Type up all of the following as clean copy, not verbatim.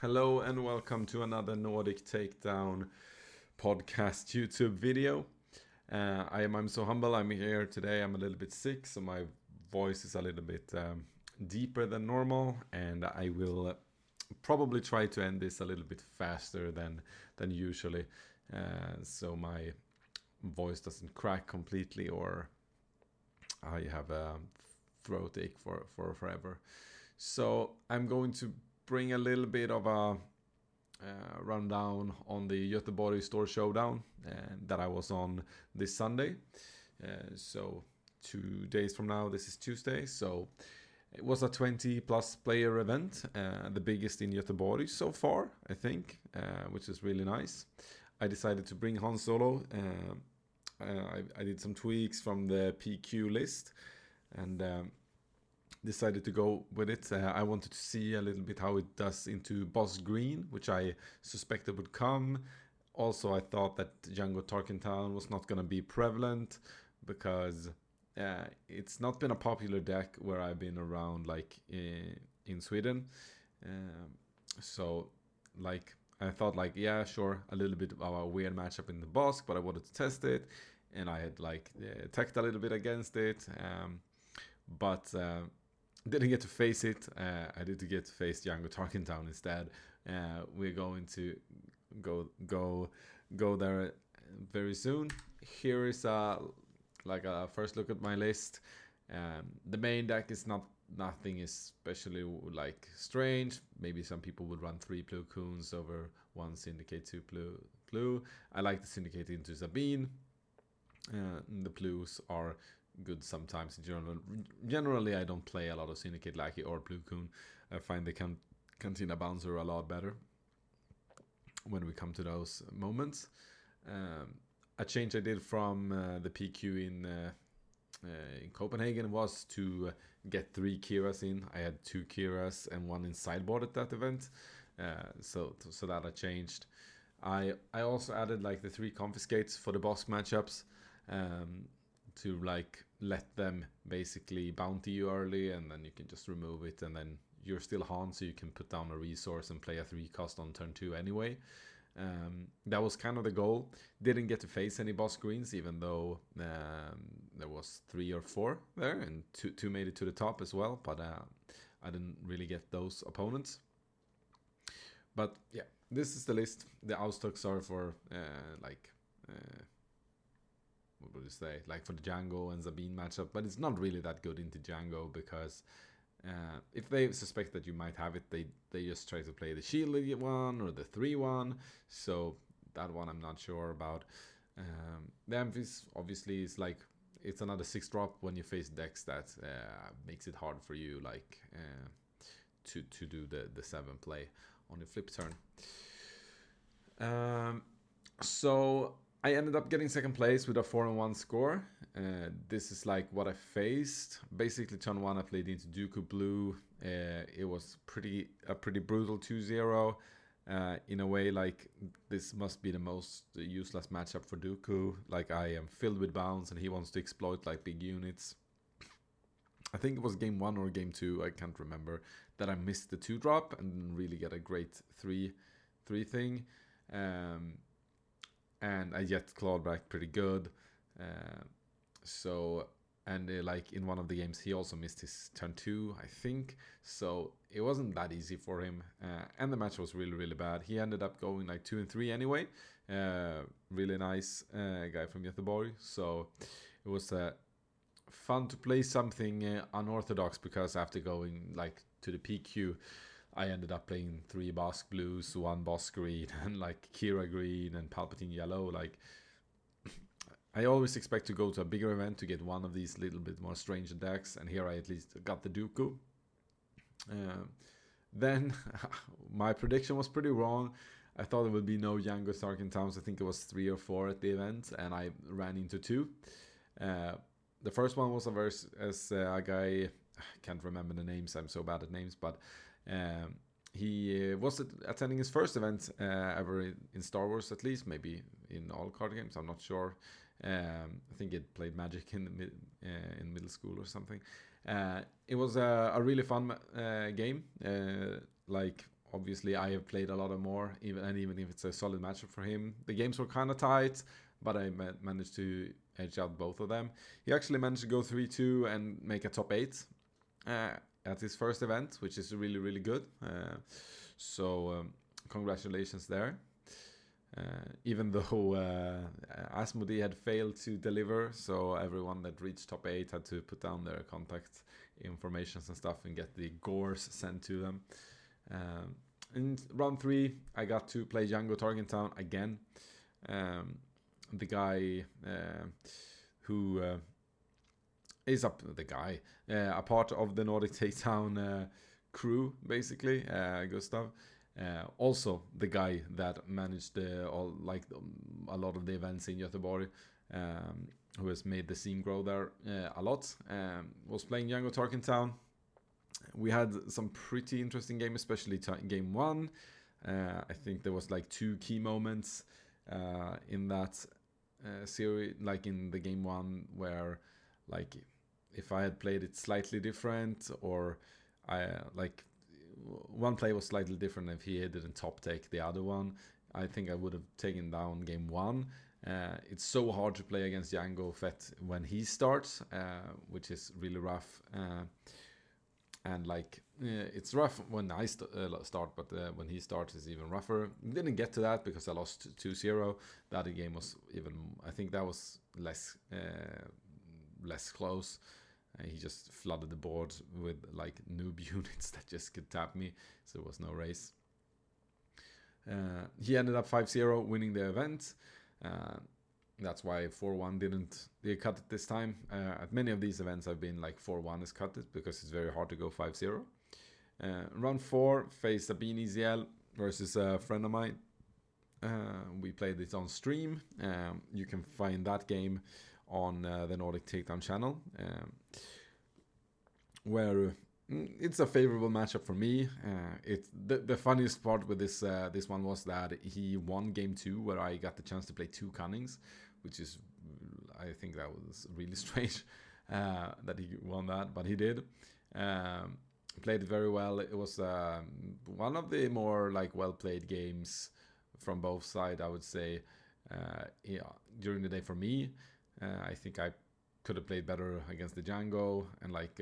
Hello and welcome to another Nordic Takedown podcast YouTube video. I'm so humble. I'm here today. I'm a little bit sick, so my voice is a little bit deeper than normal, and I will probably try to end this a little bit faster than usually, so my voice doesn't crack completely or I have a throat ache for forever. So I'm going to bring a little bit of a rundown on the Göteborg Storeshowdown that I was on this Sunday. So 2 days from now, this is Tuesday. So it was a 20 plus player event, the biggest in Göteborg so far, I think, which is really nice. I decided to bring Han Solo. I did some tweaks from the PQ list and decided to go with it. I wanted to see a little bit how it does into Boss Green, which I suspected would come. Also, I thought that Django Tarkentown was not going to be prevalent because it's not been a popular deck where I've been around, like in Sweden. So, like, I thought, like, yeah, sure, a little bit of a weird matchup in the Bosk, but I wanted to test it, and I had like teched a little bit against it, but didn't get to face it. I did get to face Django Tarkentown instead. We're going to go there very soon. Here is a first look at my list. The main deck is nothing especially like strange. Maybe some people would run 3 Plu Coons over 1 Syndicate 2 Plu. I like the Syndicate into Sabine. The Plus are good sometimes in general. Generally, I don't play a lot of Syndicate Lackey or Plu Coon. I find the Cantina Bouncer a lot better when we come to those moments. A change I did from the PQ in Copenhagen was to get 3 Kiras in. I had 2 Kiras and 1 in sideboard at that event, so that I changed. I also added like the 3 confiscates for the boss matchups, to like let them basically bounty you early, and then you can just remove it, and then you're still Han, so you can put down a resource and play a 3 cost on turn 2 anyway. That was kind of the goal. Didn't get to face any boss greens, even though there was 3 or 4 there, and two made it to the top as well, but I didn't really get those opponents. But yeah, this is the list. The outstocks are for what would you say, like for the Django and Sabine matchup, but it's not really that good into Django because if they suspect that you might have it, they just try to play the shielded one or the 3-1. So that one I'm not sure about. The Amphis obviously is like, it's another 6-drop when you face decks that makes it hard for you, like to do the 7 play on the flip turn. So I ended up getting second place with a 4-1 score. This is like what I faced. Basically, turn 1 I played into Dooku Blue. It was a pretty brutal 2-0. In a way, like, this must be the most useless matchup for Dooku. Like, I am filled with bounce and he wants to exploit like big units. I think it was game 1 or game 2, I can't remember, that I missed the 2-drop and didn't really get a great 3 thing. And I yet clawed back pretty good. Like in one of the games, he also missed his turn 2, I think. So it wasn't that easy for him. And the match was really, really bad. He ended up going like 2 and 3 anyway. Really nice guy from Göteborg. So it was fun to play something unorthodox, because after going like to the PQ, I ended up playing 3 Bosk Blues, 1 Bosk Green, and like Kira Green and Palpatine Yellow. Like, I always expect to go to a bigger event to get one of these little bit more strange decks, and here I at least got the Dooku. Then my prediction was pretty wrong. I thought there would be no Django Tarkentowns. I think it was 3 or 4 at the event, and I ran into 2. The first one was a guy, I can't remember the names, I'm so bad at names, but he was attending his first event ever in Star Wars, at least, maybe in all card games, I'm not sure. I think it played Magic in middle school or something. It was a really fun game. Like, obviously I have played a lot of more, even if it's a solid matchup for him. The games were kind of tight, but I managed to edge out both of them. He actually managed to go 3-2 and make a top 8 at his first event, which is really, really good. So congratulations there. Even though Asmodee had failed to deliver, so everyone that reached top 8 had to put down their contact informations and stuff and get the gores sent to them. In round 3, I got to play Django Tarkentown again. The guy who is a part of the Nordic Takedown crew, basically, Gustav. Also the guy that managed a lot of the events in Göteborg, who has made the scene grow there a lot, was playing Django Tarkentown. We had some pretty interesting games, especially game 1. I think there was like 2 key moments in that series, like in the game 1, where like if I had played it slightly different, or one play was slightly different, if he didn't top take the other one, I think I would have taken down game 1. It's so hard to play against Django Fett when he starts, which is really rough. And like it's rough when I start, but when he starts it's even rougher. Didn't get to that because I lost 2-0. The other game was even, I think that was less close. He just flooded the board with like noob units that just could tap me, so it was no race. He ended up 5-0 winning the event. That's why 4-1 didn't cut it this time. At many of these events I've been like 4-1 is cut it because it's very hard to go 5-0. Round 4 faced Sabine Eziel versus a friend of mine. We played it on stream. You can find that game on the Nordic Takedown channel, where it's a favorable matchup for me. The funniest part with this one was that he won game 2, where I got the chance to play 2 Cunnings, which is, I think that was really strange that he won that, but he did. Played it very well. It was one of the more like well played games from both sides, I would say, during the day for me. I think I could have played better against the Django, and like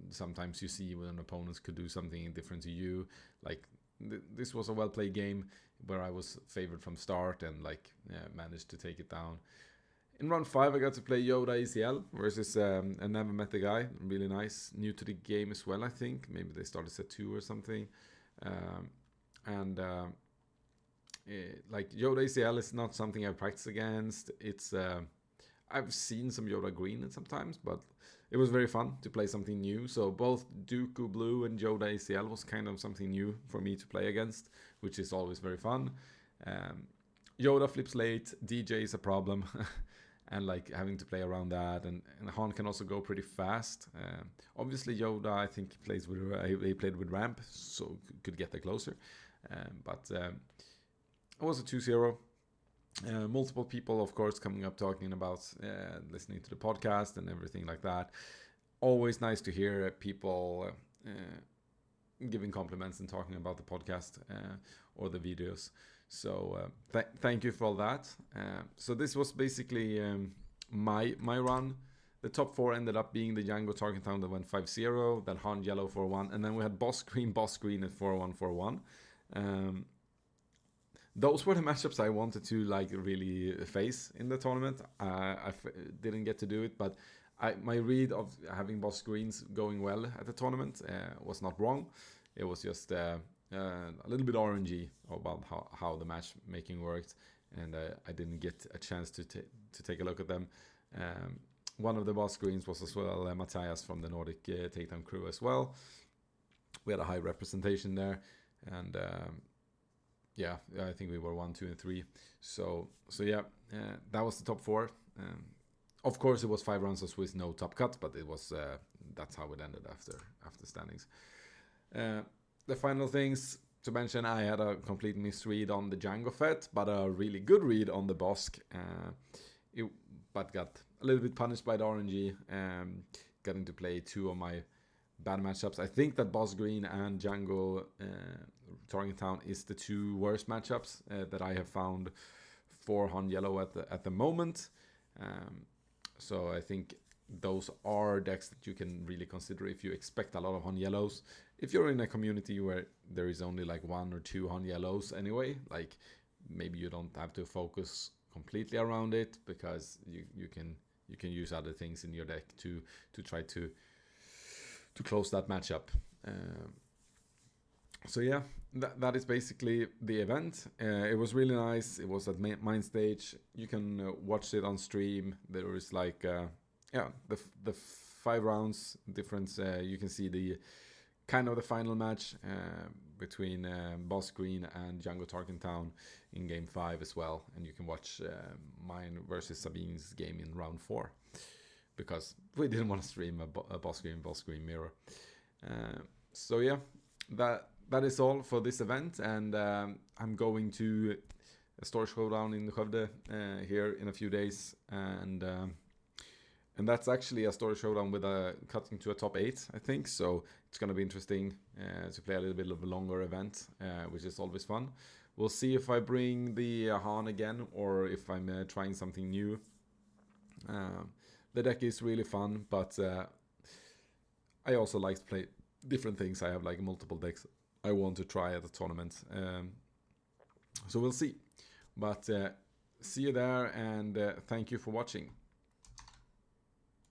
sometimes you see when opponents could do something different to you. Like this was a well played game where I was favored from start and like managed to take it down. In round 5 I got to play Yoda ECL versus I never met the guy. Really nice, new to the game as well. I think maybe they started set 2 or something. Like Yoda ECL is not something I've practiced against. It's I've seen some Yoda Green sometimes, but it was very fun to play something new. So both Dooku Blue and Yoda ACL was kind of something new for me to play against, which is always very fun. Yoda flips late, DJ is a problem, and like having to play around that. And Han can also go pretty fast. Obviously Yoda, I think he played with ramp, so could get there closer. But it was a 2-0. Multiple people, of course, coming up talking about listening to the podcast and everything like that. Always nice to hear people giving compliments and talking about the podcast or the videos. So thank you for all that. So this was basically my run. The top 4 ended up being the Django Tarkentown that went 5-0, then Han Yellow 4-1, and then we had Boss Green at 4-1. Those were the matchups I wanted to like really face in the tournament. I didn't get to do it, but my read of having Boss Greens going well at the tournament was not wrong. It was just a little bit RNG about how the matchmaking worked, and I didn't get a chance to take a look at them. One of the Boss Greens was as well Matthias from the Nordic Takedown crew as well. We had a high representation there, and yeah, I think we were 1, 2, and 3. So yeah, that was the top 4. Of course, it was 5 rounds of Swiss, no top cut, but it was that's how it ended after standings. The final things to mention, I had a complete misread on the Django Fett, but a really good read on the Bosk. But got a little bit punished by the RNG, getting to play 2 of my bad matchups. I think that Boss Green and Django Torrington is the two worst matchups that I have found for Han Yellow at the moment. So I think those are decks that you can really consider if you expect a lot of Han Yellows. If you're in a community where there is only like 1 or 2 Han Yellows anyway, like maybe you don't have to focus completely around it, because you can use other things in your deck to try to close that matchup. So yeah, that is basically the event. It was really nice. It was at Mindstage. You can watch it on stream. There is like the 5 rounds difference. You can see the kind of the final match between Boss Green and Django Tarkentown in game 5 as well, and you can watch mine versus Sabine's game in round 4, because we didn't want to stream a Boss Green mirror. So yeah, that is all for this event, and I'm going to a Storage Showdown in Skövde here in a few days, and that's actually a Storage Showdown with a cutting to a top 8, I think. So it's going to be interesting to play a little bit of a longer event, which is always fun. We'll see if I bring the Han again, or if I'm trying something new. The deck is really fun, but I also like to play different things. I have like multiple decks I want to try at the tournament. So we'll see. But see you there, and thank you for watching.